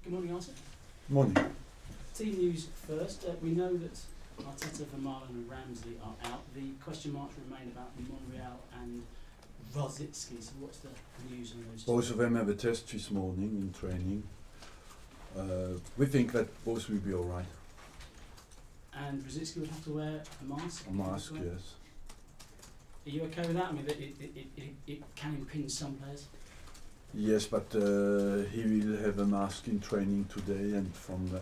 Good morning, Arsene. Morning. Team news first. We know that Arteta, Vermaelen and Ramsey are out. The question marks remain about Monreal and Rosicki. So what's the news on those two? Both of them have a test this morning in training. We think that both will be all right. And Rosicki would have to wear a mask? A mask, yes. Are you okay with that? I mean, it can impinge some players. Yes, but he will have a mask in training today, and from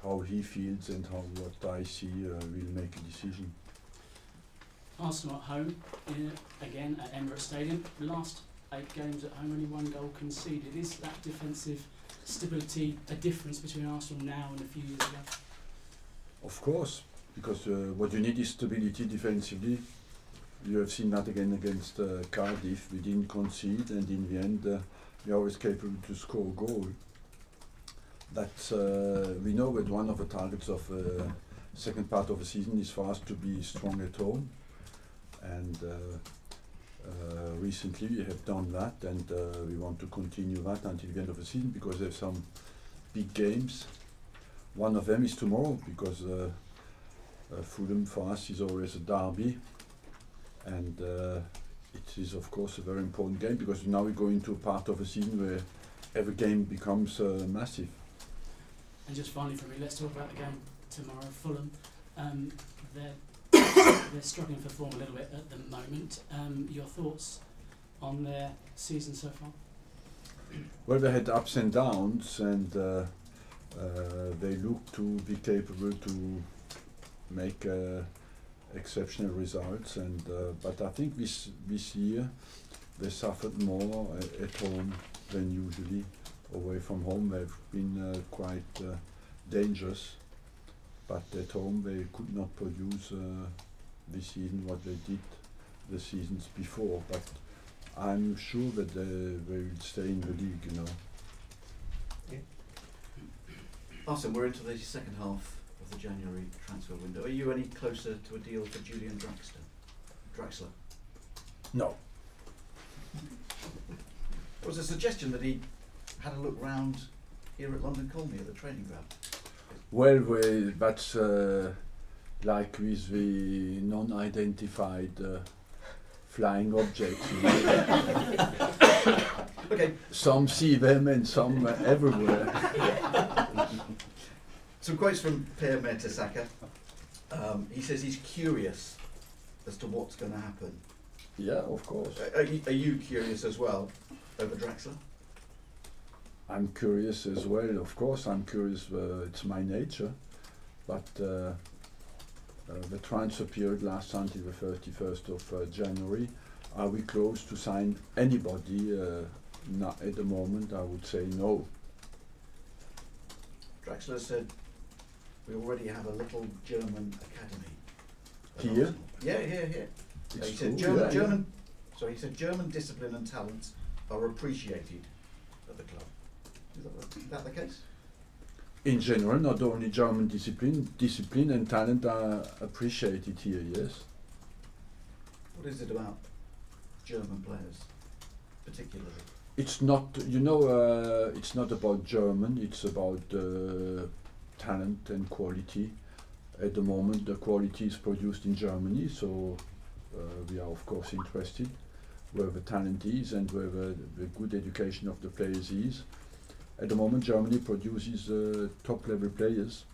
how he feels and what I see, we'll make a decision. Arsenal at home, again at Emirates Stadium. Last 8 games at home, only 1 goal conceded. Is that defensive stability a difference between Arsenal now and a few years ago? Of course, because what you need is stability defensively. You have seen that again against Cardiff. We didn't concede, and in the end, we are always capable to score a goal. That's we know that one of the targets of second part of the season is for us to be strong at home, and recently we have done that, and we want to continue that until the end of the season because there's some big games. One of them is tomorrow because Fulham for us is always a derby, and it is of course a very important game because now we go into a part of the season where every game becomes massive. And just finally for me, let's talk about the game tomorrow. Fulham, they're struggling for form a little bit at the moment. Your thoughts on their season so far? Well, they had ups and downs, and they look to be capable to make exceptional results. And but I think this year they suffered more at home than usually. Away from home, they've been quite dangerous, but at home they could not produce this season what they did the seasons before. But I'm sure that they will stay in the league, you know. Yeah. Arsene, we're into the second half of the January transfer window. Are you any closer to a deal for Julian Draxler? No. There was a suggestion that he had a look round here at London Colney at the training ground. Well, that's like with the non-identified flying objects. You know. Okay. Some see them and some everywhere. Some quotes from Per Mertesacker. He says he's curious as to what's going to happen. Yeah, of course. Are you curious as well over Draxler? I'm curious as well, of course. I'm curious, it's my nature, but the transfer period lasts until the 31st of January. Are we close to sign anybody? Not at the moment, I would say no. Draxler said we already have a little German academy. Here? Yeah, here. It's he said true, he said German discipline and talents are appreciated at the club. Is that the case? In general, not only German discipline and talent are appreciated here, yes. What is it about German players, particularly? It's not, you know, it's not about German, it's about talent and quality. At the moment, the quality is produced in Germany, so we are of course interested where the talent is and where the good education of the players is. At the moment, Germany produces top-level players.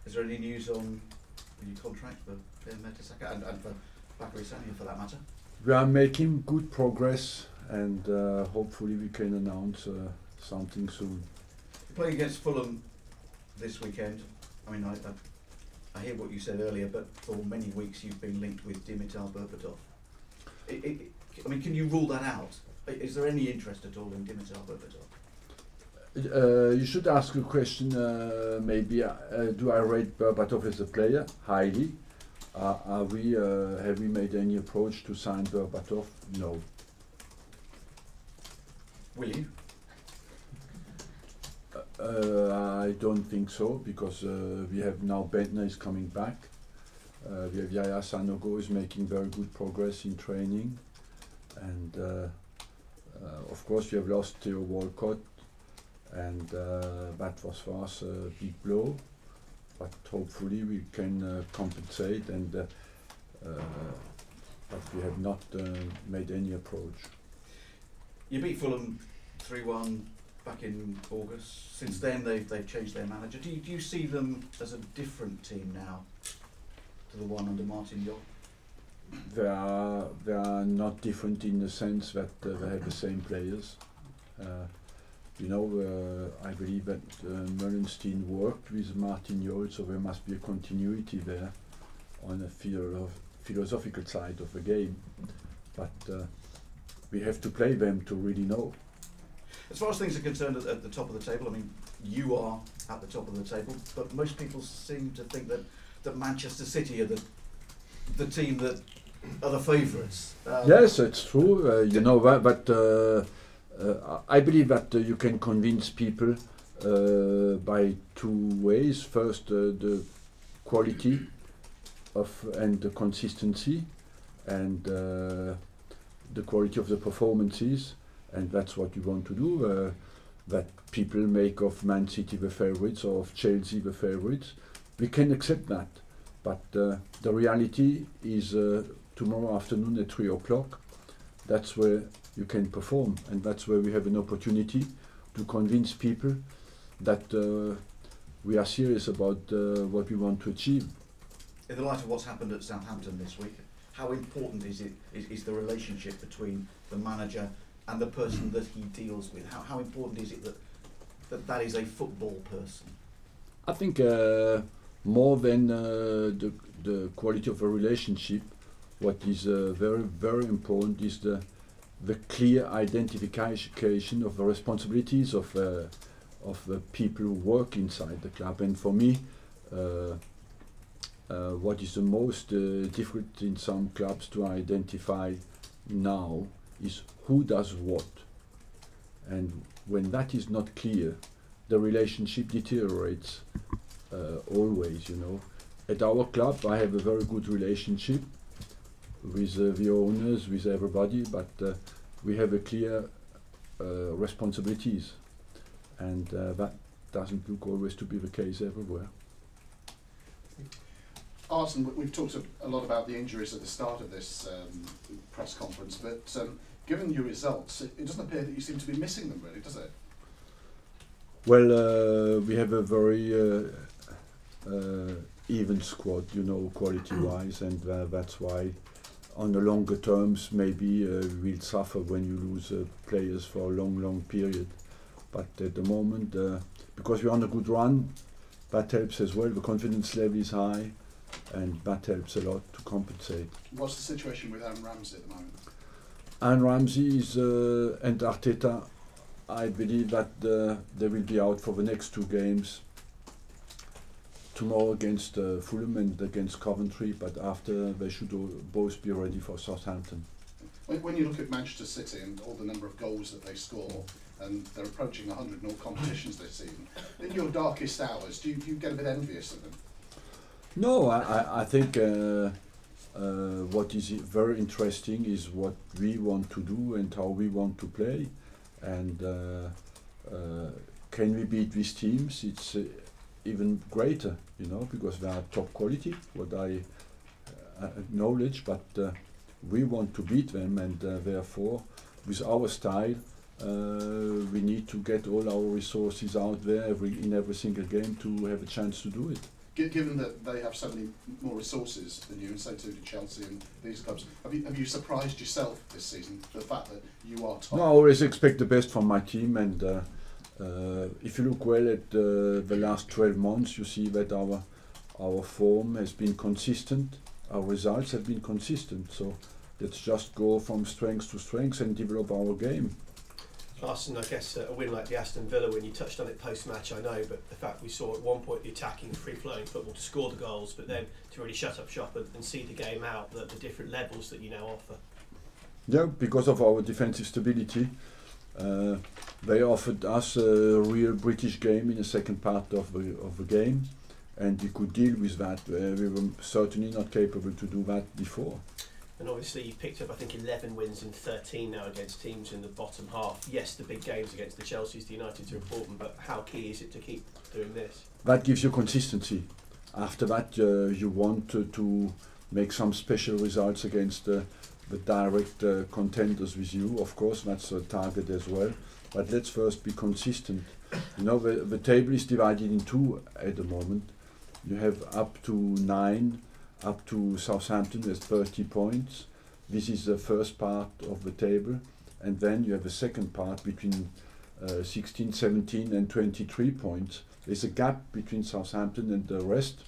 Is there any news on the new contract for Per Mertesacker and for Bakary Sagna for that matter? We are making good progress, and hopefully we can announce something soon. You're playing against Fulham this weekend. I mean, I hear what you said earlier, but for many weeks you've been linked with Dimitar Berbatov. I mean, can you rule that out? Is there any interest at all in Dimitar Berbatov? You should ask a question, maybe, do I rate Berbatov as a player? Highly. Have we made any approach to sign Berbatov? No. Will you? I don't think so, because we have now Bentner is coming back. We have Yaya Sanogo is making very good progress in training, and Of course, we have lost Theo Walcott, and that was for us a big blow. But hopefully we can compensate, and but we have not made any approach. You beat Fulham 3-1 back in August. Since then, they've changed their manager. Do you see them as a different team now to the one under Martin Jol? They are not different in the sense that they have the same players. I believe that Meulenstein worked with Martin Jol, so there must be a continuity there on a philosophical side of the game. But we have to play them to really know. As far as things are concerned at the top of the table, I mean, you are at the top of the table, but most people seem to think that Manchester City are the team that are the favourites. Yes, it's true. You know that, but I believe that you can convince people by two ways. First, the quality and the consistency, and the quality of the performances, and that's what you want to do. That people make of Man City the favourites or of Chelsea the favourites. We can accept that, but the reality is tomorrow afternoon at 3 o'clock. That's where you can perform, and that's where we have an opportunity to convince people that we are serious about what we want to achieve. In the light of what's happened at Southampton this week, how important is the relationship between the manager and the person that he deals with? How important is it that is a football person? I think more than the quality of a relationship, what is very, very important is the clear identification of the responsibilities of the people who work inside the club. And for me, what is the most difficult in some clubs to identify now is who does what. And when that is not clear, the relationship deteriorates always, you know. At our club, I have a very good relationship with the owners, with everybody, but we have a clear responsibilities, and that doesn't look always to be the case everywhere. Arsene, we've talked a lot about the injuries at the start of this press conference, but given your results, it doesn't appear that you seem to be missing them, really, does it? Well, we have a very even squad, you know, quality-wise, and that's why on the longer terms maybe we'll suffer when you lose players for a long period. But at the moment, because we're on a good run, that helps as well. The confidence level is high, and that helps a lot to compensate. What's the situation with Aaron Ramsey at the moment? Aaron Ramsey is, and Arteta, I believe that they will be out for the next two games. Tomorrow against Fulham and against Coventry, but after they should both be ready for Southampton. When you look at Manchester City and all the number of goals that they score, and they're approaching 100 in all competitions this season, in your darkest hours, do you get a bit envious of them? No, I think what is very interesting is what we want to do and how we want to play, and can we beat these teams? It's even greater, you know, because they are top quality, what I acknowledge, but we want to beat them, and therefore, with our style, we need to get all our resources out there in every single game to have a chance to do it. Given that they have so many more resources than you, and so too do Chelsea and these clubs, have you surprised yourself this season, the fact that you are top? No, I always expect the best from my team, and if you look well at the last 12 months, you see that our form has been consistent, our results have been consistent, so let's just go from strength to strength and develop our game. Arsene, I guess a win like the Aston Villa, when you touched on it post-match, I know, but the fact we saw at one point the attacking, free-flowing football to score the goals, but then to really shut up shop and see the game out, the different levels that you now offer. Yeah, because of our defensive stability, they offered us a real British game in the second part of the game, and we could deal with that. We were certainly not capable to do that before. And obviously you've picked up, I think, 11 wins in 13 now against teams in the bottom half. Yes, the big games against the Chelseas, the Uniteds are important, but how key is it to keep doing this? That gives you consistency. After that, you want to make some special results against the direct contenders with you. Of course, that's a target as well. But let's first be consistent. You know, the table is divided in two at the moment. You have up to 9, up to Southampton with 30 points. This is the first part of the table. And then you have a second part between 16, 17 and 23 points. There's a gap between Southampton and the rest.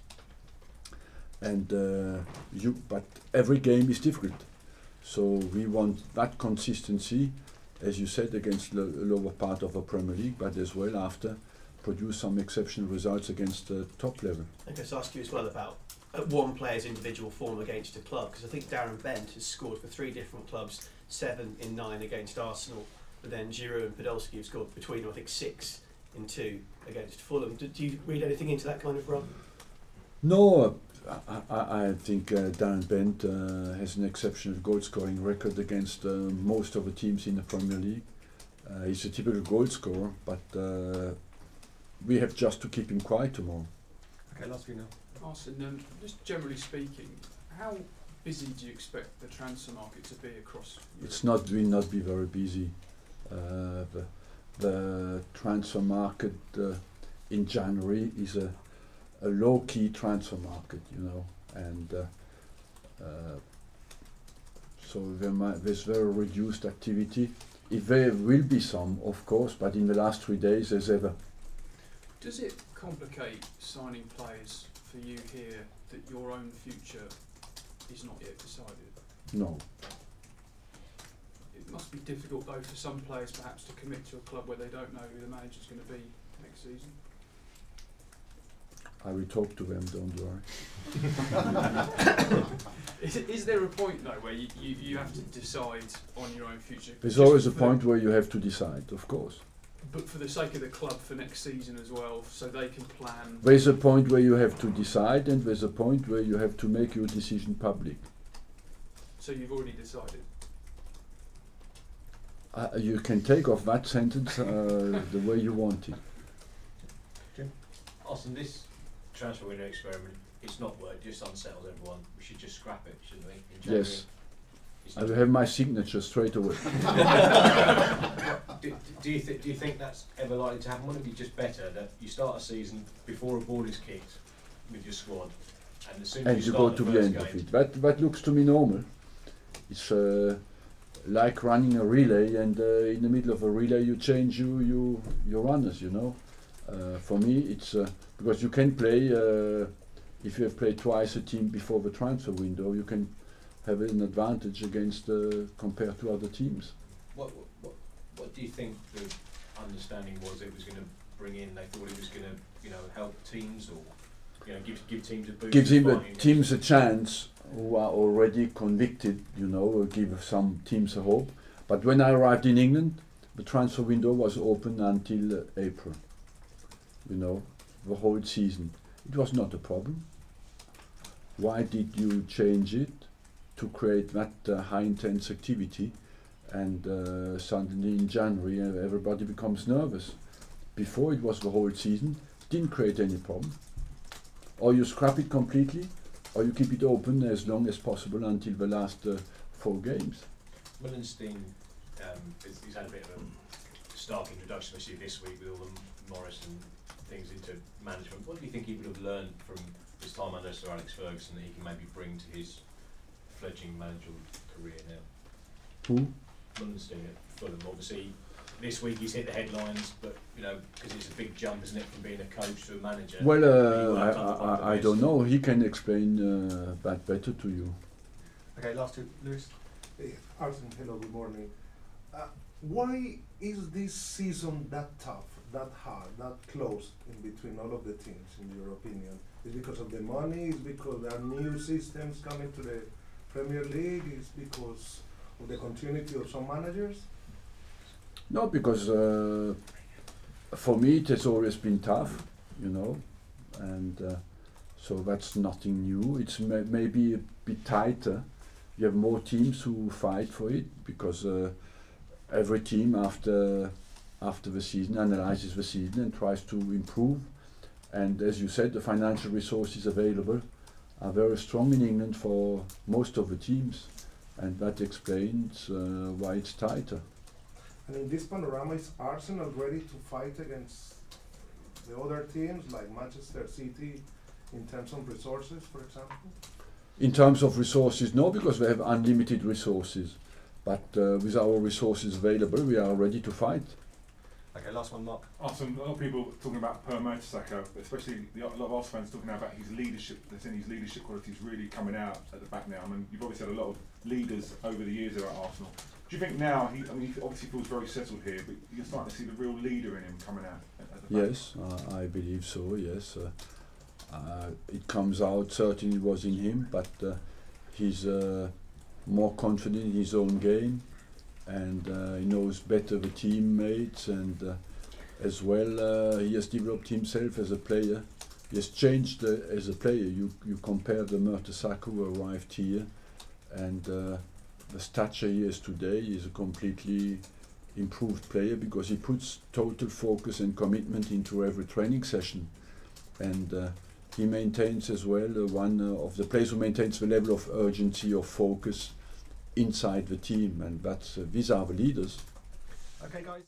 And but every game is difficult. So we want that consistency, as you said, against the lower part of the Premier League, but as well after produce some exceptional results against the top level. I guess ask you as well about one player's individual form against a club, because I think Darren Bent has scored for 3 different clubs, 7 in 9 against Arsenal, but then Giroud and Podolski have scored between them, I think 6 in 2 against Fulham. Do you read anything into that kind of run? No, I think Darren Bent has an exceptional goal-scoring record against most of the teams in the Premier League. He's a typical goal scorer, but we have just to keep him quiet tomorrow. Okay, last week now. Arsene, just generally speaking, how busy do you expect the transfer market to be across Europe? Will not be very busy. The transfer market in January is a low-key transfer market, you know, and so there's very reduced activity. If there will be some, of course, but in the last 3 days, as ever. Does it complicate signing players for you here that your own future is not yet decided? No. It must be difficult, though, for some players perhaps to commit to a club where they don't know who the manager's going to be next season. I will talk to them, don't worry. Is there a point, though, where you have to decide on your own future? There's always a point where you have to decide, of course. But for the sake of the club for next season as well, so they can plan. There's a point where you have to decide, and there's a point where you have to make your decision public. So you've already decided? You can take off that sentence the way you want it. Jim? Arsene, this transfer window experiment, it's not worked, just unsettles everyone. We should just scrap it, shouldn't we? In January? Yes. I will have my signature straight away. do you think that's ever likely to happen? Wouldn't it be just better that you start a season before a ball is kicked with your squad, and as soon as you go start to the the first end game, of it? That looks to me normal. It's like running a relay, and in the middle of a relay you change your runners, you know. For me, it's because you can play, if you have played twice a team before the transfer window, you can have an advantage against compared to other teams. What do you think the understanding was it was going to bring in? They thought it was going to, help teams, or give teams a boost. Gives teams a chance who are already convicted, give some teams a hope. But when I arrived in England, the transfer window was open until April. The whole season. It was not a problem. Why did you change it? To create that high intense activity, and suddenly in January everybody becomes nervous. Before it was the whole season, didn't create any problem. Or you scrap it completely, or you keep it open as long as possible until the last 4 games. Mullenstein, he's had a bit of a stark introduction, especially this week with all the Morris and things into management. What do you think he would have learned from his time under Sir Alex Ferguson that he can maybe bring to his fledgling managerial career now? Who? Mullenstein at Fulham. Obviously, this week he's hit the headlines, but because it's a big jump, isn't it, from being a coach to a manager? Well, I don't know. He can explain that better to you. Okay, last two, Lewis. Arsene, hello, good morning. Why is this season that tough, that hard, that close in between all of the teams, in your opinion? Is it because of the money? Is it because there are new systems coming to the Premier League? Is it because of the continuity of some managers? No, because for me it has always been tough, and so that's nothing new. It's maybe a bit tighter you have more teams who fight for it, because every team after the season analyzes the season and tries to improve. And as you said, the financial resources available are very strong in England for most of the teams, and that explains why it's tighter. And in this panorama, is Arsenal ready to fight against the other teams like Manchester City in terms of resources, for example? In terms of resources, no, because we have unlimited resources. But with our resources available, we are ready to fight. Okay, last one, Mark. Arsenal, a lot of people talking about Per Mertesacker, especially a lot of Arsenal fans talking now about his leadership. They're saying his leadership qualities really coming out at the back now. I mean, you've obviously had a lot of leaders over the years here at Arsenal. Do you think now, he obviously feels very settled here, but you're starting to see the real leader in him coming out at the back? Yes, I believe so, yes. It comes out, certainly was in him, but he's more confident in his own game, and he knows better the teammates, and as well he has developed himself as a player. He has changed as a player. You compare the Mertesacker who arrived here, and the stature he has today is a completely improved player, because he puts total focus and commitment into every training session, and he maintains as well one of the players who maintains the level of urgency or focus inside the team, and these are the leaders. Okay, guys.